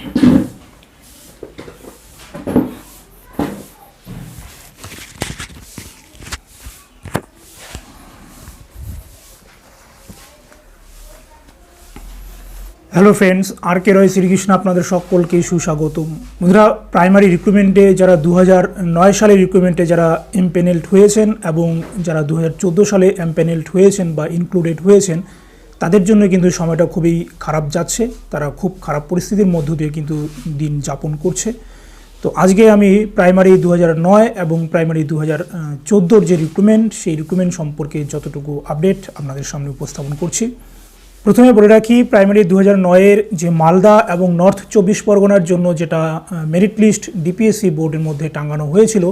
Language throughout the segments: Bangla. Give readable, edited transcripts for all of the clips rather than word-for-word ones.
হ্যালো ফ্রেন্ডস, আর কে রয় শ্রীকৃষ্ণ আপনাদের সকলকে সুস্বাগতম। বন্ধুরা, প্রাইমারি রিক্রুটমেন্টে যারা 2009 সালের রিক্রুটমেন্টে যারা এমপ্যানেলড হয়েছেন এবং যারা 2014 সালে এমপ্যানেলড হয়েছেন বা ইনক্লুডেড হয়েছেন, তাদের জন্য কিন্তু সময়টা খুবই খারাপ যাচ্ছে। তারা খুব খারাপ পরিস্থিতির মধ্য দিয়ে কিন্তু দিন যাপন করছে। তো আজকে আমি প্রাইমারি 2009 এবং প্রাইমারি 2014 যে রিক্রুটমেন্ট, সেই রিক্রুটমেন্ট সম্পর্কে যতটুকু আপডেট আপনাদের সামনে উপস্থাপন করছি। প্রথমে বলে রাখি, প্রাইমারি 2009-এর যে মালদা এবং নর্থ 24 পরগনার জন্য যেটা মেরিট লিস্ট ডিপিএসসি বোর্ডের মধ্যে টাঙানো হয়েছিল,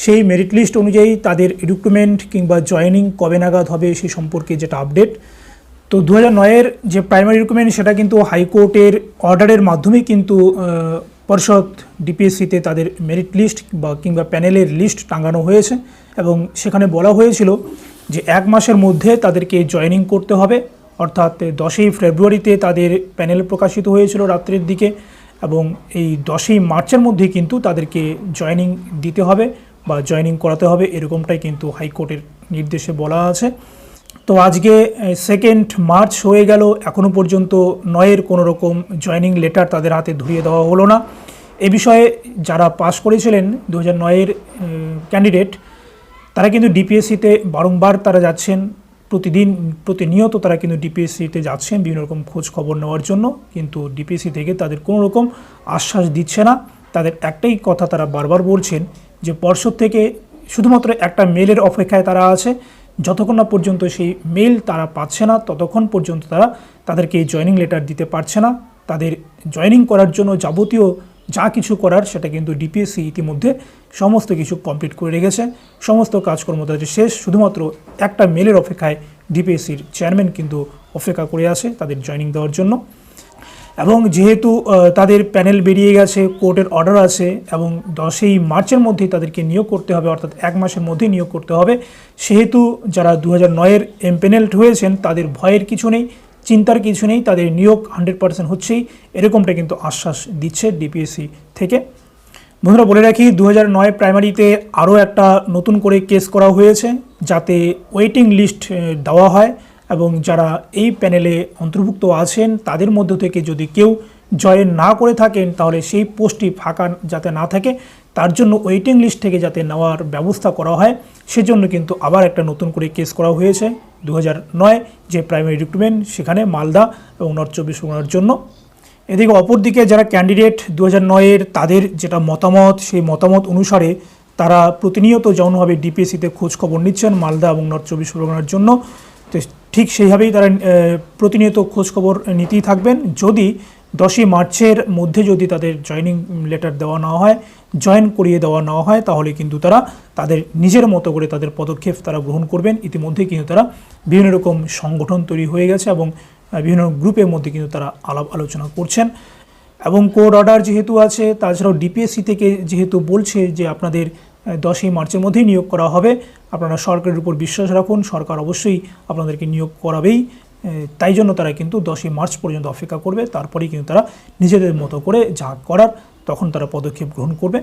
সেই মেরিট লিস্ট অনুযায়ী তাদের রিক্রুটমেন্ট কিংবা জয়েনিং কবে নাগাদ হবে সেই সম্পর্কে যেটা আপডেট। তো 2009-এর যে প্রাইমারি রিক্রুটমেন্ট, সেটা কিন্তু হাইকোর্টের অর্ডারের মাধ্যমেই কিন্তু পর্ষদ ডিপিএসসিতে তাদের মেরিট লিস্ট বা কিংবা প্যানেলের লিস্ট টাঙানো হয়েছে এবং সেখানে বলা হয়েছিল যে 1 মাসের মধ্যে তাদেরকে জয়েনিং করতে হবে। অর্থাৎ 10ই ফেব্রুয়ারিতে তাদের প্যানেল প্রকাশিত হয়েছিল রাত্রের দিকে এবং এই 10ই মার্চের মধ্যে কিন্তু তাদেরকে জয়েনিং দিতে হবে বা জয়েনিং করাতে হবে, এরকমটাই কিন্তু হাইকোর্টের নির্দেশে বলা আছে। তো আজকে 2 মার্চ হয়ে গেল, এখনও পর্যন্ত 9-এর কোনো রকম জয়েনিং লেটার তাদের হাতে ধরিয়ে দেওয়া হলো না। এ বিষয়ে যারা পাস করেছিলেন 2009-এর ক্যান্ডিডেট, তারা কিন্তু ডিপিএসসিতে বারংবার তারা যাচ্ছেন, প্রতিনিয়ত তারা কিন্তু ডিপিএসসিতে যাচ্ছেন বিভিন্ন রকম খোঁজ খবর নেওয়ার জন্য, কিন্তু ডিপিএসসি থেকে তাদের কোনো রকম আশ্বাস দিচ্ছে না। তাদের একটাই কথা তারা বারবার বলছেন যে পর্ষদ থেকে শুধুমাত্র একটা মেলের অপেক্ষায় তারা আছে। যতক্ষণ না পর্যন্ত সেই মেল তারা পাচ্ছে না, ততক্ষণ পর্যন্ত তারা তাদেরকে জয়েনিং লেটার দিতে পারছে না। তাদের জয়েনিং করার জন্য যাবতীয় যা কিছু করার সেটা কিন্তু ডিপিএসসি ইতিমধ্যে সমস্ত কিছু কমপ্লিট করে রেখেছে। সমস্ত কাজকর্ম তাদের শেষ, শুধুমাত্র একটা মেলের অপেক্ষায় ডিপিএসসির চেয়ারম্যান কিন্তু অপেক্ষা করে আছে তাদের জয়েনিং দেওয়ার জন্য। এবং যেহেতু তাদের প্যানেল বেরিয়ে গেছে, কোর্টের অর্ডার আছে এবং 10ই মার্চের মধ্যেই তাদেরকে নিয়োগ করতে হবে, অর্থাৎ 1 মাসের মধ্যেই নিয়োগ করতে হবে, সেহেতু যারা 2009-এর এমপ্যানেলড হয়েছেন তাদের ভয়ের কিছু নেই, চিন্তার কিছু নেই, তাদের নিয়োগ 100% হচ্ছেই, এরকমটা কিন্তু আশ্বাস দিচ্ছে ডিপিএসসি থেকে। বন্ধুরা, বলে রাখি, 2009 প্রাইমারিতে আরও একটা নতুন করে কেস করা হয়েছে যাতে ওয়েটিং লিস্ট দেওয়া হয় এবং যারা এই প্যানেলে অন্তর্ভুক্ত আছেন তাদের মধ্য থেকে যদি কেউ জয়েন না করে থাকেন, তাহলে সেই পোস্টটি ফাঁকা যাতে না থাকে তার জন্য ওয়েটিং লিস্ট থেকে যাতে নেওয়ার ব্যবস্থা করা হয়, সেজন্য কিন্তু আবার একটা নতুন করে কেস করা হয়েছে 2009 যে প্রাইমারি রিক্রুটমেন্ট, সেখানে মালদা এবং নর্থ 24 পরগনার জন্য। এদিকে অপরদিকে যারা ক্যান্ডিডেট 2009-এর, তাদের যেটা মতামত, সেই মতামত অনুসারে তারা প্রতিনিয়ত যেমনভাবে ডিপিএসসিতে খোঁজ খবর নিচ্ছেন মালদা এবং নর্থ 24 পরগনার জন্য, তো ঠিক সেইভাবেই তারা প্রতিনিয়ত খোঁজ খবর নিতেই থাকবেন। যদি 10ই মার্চের মধ্যে যদি তাদের জয়েনিং লেটার দেওয়া না হয়, জয়েন করিয়ে দেওয়া না হয়, তাহলে কিন্তু তারা তাদের নিজের মতো করে তাদের পদক্ষেপ তারা গ্রহণ করবেন। ইতিমধ্যে কিন্তু তারা বিভিন্ন রকম সংগঠন তৈরি হয়ে গেছে এবং বিভিন্ন গ্রুপের মধ্যে কিন্তু তারা আলাপ আলোচনা করছেন। এবং কোর্ট অর্ডার যেহেতু আছে, তাছাড়াও ডিপিএসসি থেকে যেহেতু বলছে যে আপনাদের 10ই মার্চের মধ্যেই নিয়োগ করা হবে, আপনারা সরকারের উপর বিশ্বাস রাখুন, সরকার অবশ্যই আপনাদেরকে নিয়োগ করাবেই। তাই জন্য তারা কিন্তু 10ই মার্চ পর্যন্ত অপেক্ষা করবে, তারপরেই কিন্তু তারা নিজেদের মতো করে যা করার তখন তারা পদক্ষেপ গ্রহণ করবে।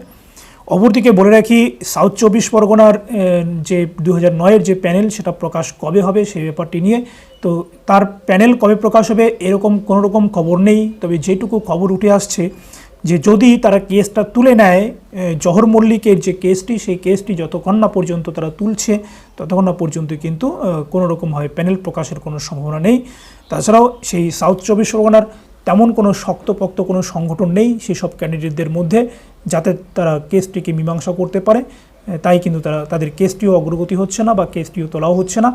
অপরদিকে বলে রাখি, সাউথ 24 পরগনার যে 2009-এর যে প্যানেল, সেটা প্রকাশ কবে হবে সেই ব্যাপারটি নিয়ে, তো তার প্যানেল কবে প্রকাশ হবে এরকম কোনো রকম খবর নেই। তবে যেটুকু খবর উঠে আসছে যে যদি তারা কেসটা তুলে নেয়, জহর মল্লিকের যে কেসটি, সেই কেসটি যতক্ষণ না পর্যন্ত তারা তুলছে ততক্ষণ না পর্যন্ত কিন্তু কোনো রকমভাবে প্যানেল প্রকাশের কোনো সম্ভাবনা নেই। তাছাড়াও সেই সাউথ 24 পরগনার তেমন কোনো শক্তপোক্ত কোনো সংগঠন নেই সেসব ক্যান্ডিডেটদের মধ্যে যাতে তারা কেসটিকে মীমাংসা করতে পারে, তাই কিন্তু তাদের কেসটিও অগ্রগতি হচ্ছে না বা কেসটিও তোলাও হচ্ছে না,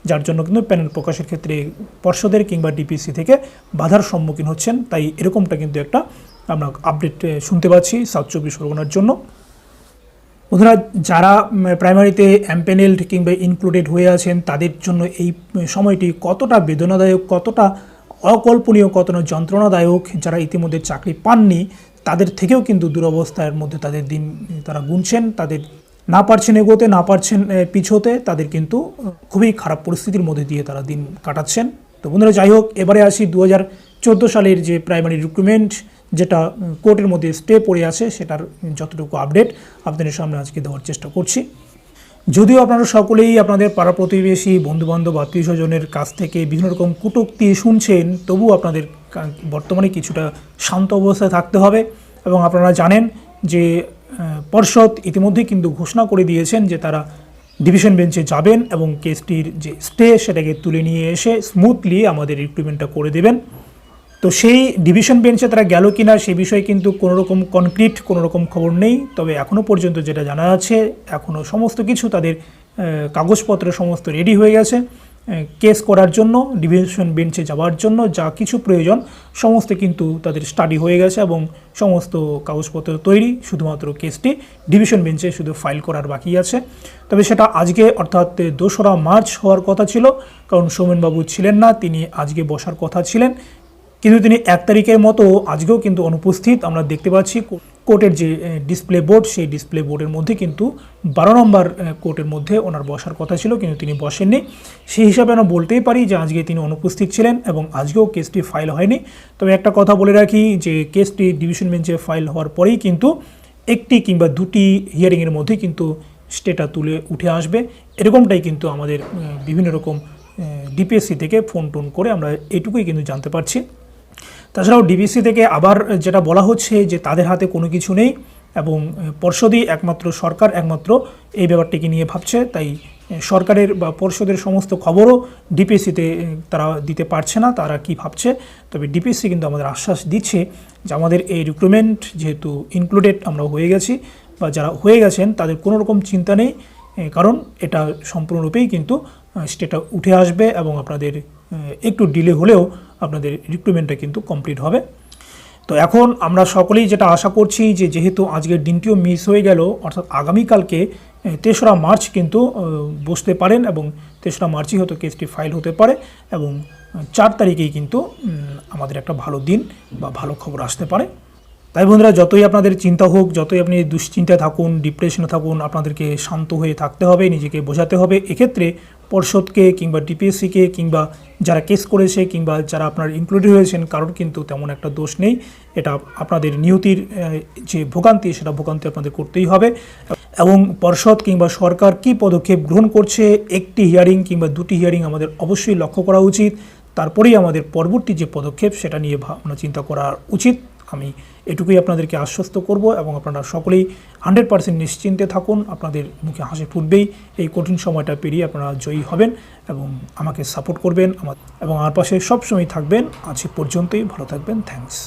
যার জন্য কিন্তু প্যানেল প্রকাশের ক্ষেত্রে পর্ষদের কিংবা ডিপিএসসি থেকে বাধার সম্মুখীন হচ্ছেন। তাই এরকমটা কিন্তু একটা আমরা আপডেট শুনতে পাচ্ছি সাউথ 24 পরগনার জন্য। বন্ধুরা, যারা প্রাইমারিতে এমপ্যানেলড কিংবা ইনক্লুডেড হয়ে আছেন, তাদের জন্য এই সময়টি কতটা বেদনাদায়ক, কতটা অকল্পনীয়, কতটা যন্ত্রণাদায়ক, যারা ইতিমধ্যে চাকরি পাননি তাদের থেকেও কিন্তু দুরবস্থার মধ্যে তাদের দিন তারা গুনছেন, তাদের না পারছেন এগোতে, না পারছেন পিছোতে, তাদের কিন্তু খুবই খারাপ পরিস্থিতির মধ্যে দিয়ে তারা দিন কাটাচ্ছেন। তো বন্ধুরা, যাই হোক, এবারে আসি 2014 সালের যে প্রাইমারি রিক্রুটমেন্ট যেটা কোর্টের মধ্যে স্টে পড়ে আছে সেটার যতটুকু আপডেট আপনাদের সামনে আজকে দেওয়ার চেষ্টা করছি। যদিও আপনারা সকলেই আপনাদের পাড়া প্রতিবেশী বন্ধুবান্ধব আত্মীয় স্বজনের কাছ থেকে বিভিন্ন রকম কটূক্তি শুনছেন, তবুও আপনাদের বর্তমানে কিছুটা শান্ত অবস্থায় থাকতে হবে। এবং আপনারা জানেন যে পর্ষদ ইতিমধ্যেই কিন্তু ঘোষণা করে দিয়েছেন যে তারা ডিভিশন বেঞ্চে যাবেন এবং কেসটির যে স্টে সেটাকে তুলে নিয়ে এসে স্মুথলি আমাদের রিক্রুটমেন্টটা করে দেবেন। তো সেই ডিভিশন বেঞ্চে তারা গেল কিনা সেই বিষয়ে কিন্তু কোনো রকম কনক্রিট কোনো রকম খবর নেই। তবে এখনও পর্যন্ত যেটা জানা যাচ্ছে, এখনও সমস্ত কিছু তাদের কাগজপত্র সমস্ত রেডি হয়ে গেছে কেস করার জন্য, ডিভিশন বেঞ্চে যাওয়ার জন্য যা কিছু প্রয়োজন সমস্ত কিন্তু তাদের স্টাডি হয়ে গেছে এবং সমস্ত কাগজপত্র তৈরি, শুধুমাত্র কেসটি ডিভিশন বেঞ্চে শুধু ফাইল করার বাকি আছে। তবে সেটা আজকে অর্থাৎ 2রা মার্চ হওয়ার কথা ছিল, কারণ সৌমেনবাবু ছিলেন না, তিনি আজকে বসার কথা ছিলেন, কিন্তু তিনি 1 তারিখের মতো আজকেও কিন্তু অনুপস্থিত। আমরা দেখতে পাচ্ছি কোর্টের যে ডিসপ্লে বোর্ড, সেই ডিসপ্লে বোর্ডের মধ্যে কিন্তু 12 নম্বর কোর্টের মধ্যে ওনার বসার কথা ছিল, কিন্তু তিনি বসেননি। সেই হিসাবে আমরা বলতেই পারি যে আজকে তিনি অনুপস্থিত ছিলেন এবং আজকেও কেসটি ফাইল হয়নি। তবে একটা কথা বলে রাখি যে কেসটি ডিভিশন বেঞ্চে ফাইল হওয়ার পরেই কিন্তু 1টি কিংবা 2টি হিয়ারিংয়ের মধ্যে কিন্তু স্টেটা তুলে উঠে আসবে, এরকমটাই কিন্তু আমাদের বিভিন্ন রকম ডিপিএসসি থেকে ফোন টোন করে আমরা এটুকুই কিন্তু জানতে পারছি। তাছাড়াও ডিবিসি থেকে আবার যেটা বলা হচ্ছে যে তাদের হাতে কোনো কিছু নেই এবং পর্ষদই একমাত্র, সরকার একমাত্র এই ব্যাপারটিকে নিয়ে ভাবছে। তাই সরকারের বা পর্ষদের সমস্ত খবরও ডিপিএসসিতে তারা দিতে পারছে না, তারা কি ভাবছে। তবে ডিপিএসসি কিন্তু আমাদের আশ্বাস দিচ্ছে যে আমাদের এই রিক্রুটমেন্ট যেহেতু ইনক্লুডেড আমরা হয়ে গেছি বা যারা হয়ে গেছেন তাদের কোনো রকম চিন্তা নেই, কারণ এটা সম্পূর্ণরূপেই কিন্তু স্টেটা উঠে আসবে এবং আপনাদের একটু ডিলে হলেও আপনাদের রিক্রুটমেন্টটা কিন্তু কমপ্লিট হবে। তো এখন আমরা সকলেই যেটা আশা করছি যে যেহেতু আজকের দিনটিও মিস হয়ে গেল, অর্থাৎ আগামীকালকে 3রা মার্চ কিন্তু বসতে পারেন এবং 3রা মার্চই হয়তো কেসটি ফাইল হতে পারে এবং 4 তারিখেই কিন্তু আমাদের একটা ভালো দিন বা ভালো খবর আসতে পারে। তাই বন্ধুরা, যতই আপনাদের চিন্তা হোক, যতই আপনি দুশ্চিন্তায় থাকুন, ডিপ্রেশনে থাকুন, আপনাদেরকে শান্ত হয়ে থাকতে হবে, নিজেকে বোঝাতে হবে। এক্ষেত্রে পর্ষদকে কিংবা ডিপিএসসিকে কিংবা যারা কেস করেছে কিংবা যারা আপনার ইনক্লুডেড হয়েছেন কারোর কিন্তু তেমন একটা দোষ নেই। এটা আপনাদের নিয়তির যে ভোগান্তি, সেটা ভোগান্তি আপনাদের করতেই হবে। এবং পর্ষদ কিংবা সরকার কি পদক্ষেপ গ্রহণ করছে, 1টি হিয়ারিং কিংবা 2টি হিয়ারিং আমাদের অবশ্যই লক্ষ্য করা উচিত। তারপরেই আমাদের পরবর্তী যে পদক্ষেপ সেটা নিয়ে ভাবনা চিন্তা করা উচিত। আমি এটুকুই আপনাদেরকে আশ্বস্ত করব এবং আপনারা সকলেই 100% নিশ্চিন্তে থাকুন। আপনাদের মুখে হাসি ফুটবেই, এই কঠিন সময়টা পেরিয়ে আপনারা জয়ী হবেন এবং আমাকে সাপোর্ট করবেন এবং আমার পাশে সবসময় থাকবেন। আজ পর্যন্তই, ভালো থাকবেন। থ্যাঙ্কস।